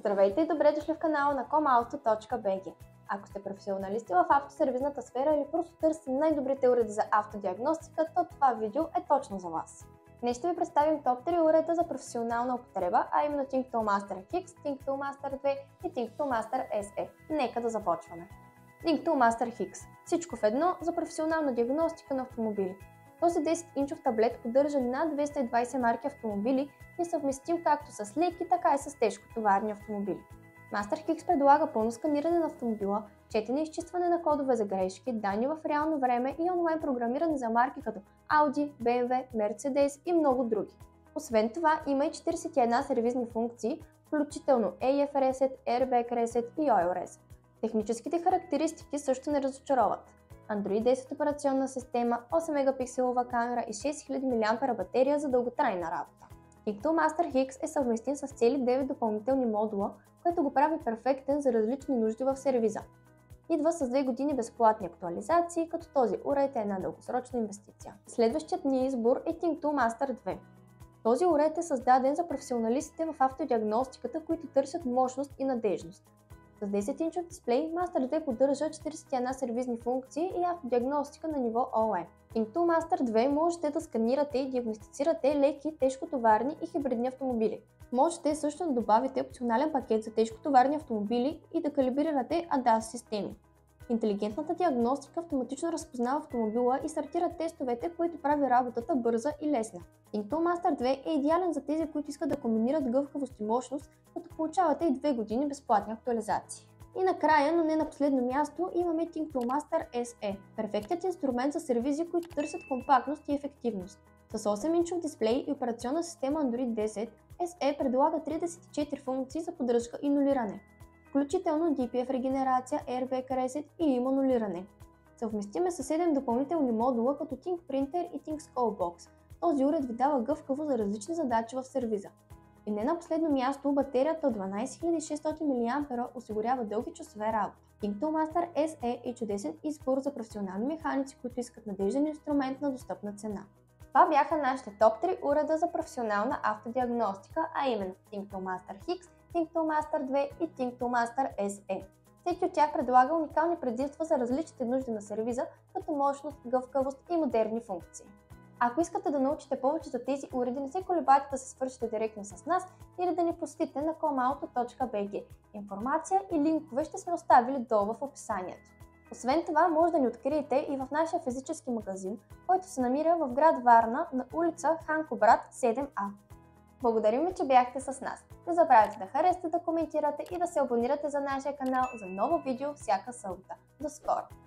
Здравейте и добре дошли в канала на comauto.bg. Ако сте професионалисти в автосервизната сфера или просто търсите най-добрите уреди за автодиагностика, то това видео е точно за вас. Днес ще ви представим топ 3 уреда за професионална употреба, а именно Think Toolmaster X, Think Toolmaster 2 и Think Toolmaster SE. Нека да започваме. Think Toolmaster X. Всичко в едно за професионална диагностика на автомобили. Този 10-инчов таблет поддържа над 220 марки автомобили и е съвместим както с леки, така и с тежкотоварни автомобили. Master X предлага пълно сканиране на автомобила, четене и изчистване на кодове за грешки, данни в реално време и онлайн програмиране за марки като Audi, BMW, Mercedes и много други. Освен това има и 41 сервизни функции, включително AF Reset, Airbag Reset и Oil Reset. Техническите характеристики също не разочароват. Android 10 операционна система, 8 мегапикселова камера и 6000 мАh батерия за дълготрайна работа. Think Toolmaster X е съвместим с цели 9 допълнителни модула, което го прави перфектен за различни нужди в сервиза. Идва с 2 години безплатни актуализации, като този уред е една дългосрочна инвестиция. Следващият ни избор е Think Toolmaster 2. Този уред е създаден за професионалистите в автодиагностиката, които търсят мощност и надежност. С 10-инчов дисплей Master 2 поддържа 41 сервизни функции и автодиагностика на ниво OE. Think Toolmaster 2 можете да сканирате и диагностицирате леки, тежкотоварни и хибридни автомобили. Можете също да добавите опционален пакет за тежкотоварни автомобили и да калибрирате ADAS системи. Интелигентната диагностика автоматично разпознава автомобила и стартира тестовете, които прави работата бърза и лесна. Think Toolmaster 2 е идеален за тези, които искат да комбинират гъвкавост и мощност, като получавате и 2 години безплатни актуализации. И накрая, но не на последно място, имаме Think Toolmaster SE. Перфектният инструмент за сервизи, които търсят компактност и ефективност. С 8-инчов дисплей и операционна система Android 10, SE предлага 34 функции за поддръжка и нулиране, включително DPF регенерация, Airbag Reset и IMU нулиране. Съвместиме с 7 допълнителни модула като Think Printer и Think Skull Box. Този уред ви дава гъвкаво за различни задачи в сервиза. И не на последно място, батерията от 12600 мАh осигурява дълги часове работа. Think Toolmaster SE е чудесен избор за професионални механици, които искат надежден инструмент на достъпна цена. Това бяха нашите топ 3 уреда за професионална автодиагностика, а именно Think Toolmaster X, Think Toolmaster 2 и Think Toolmaster SE. Всеки от тях предлага уникални предимства за различните нужди на сервиза, като мощност, гъвкавост и модерни функции. Ако искате да научите повече за тези уреди, не се колебайте да се свършите директно с нас или да ни посетите на comauto.bg. Информация и линкове ще сме оставили долу в описанието. Освен това, може да ни откриете и в нашия физически магазин, който се намира в град Варна на улица Ханко брат 7А. Благодарим ви, че бяхте с нас. Не забравяйте да харесате, да коментирате и да се абонирате за нашия канал за ново видео всяка събота. До скоро!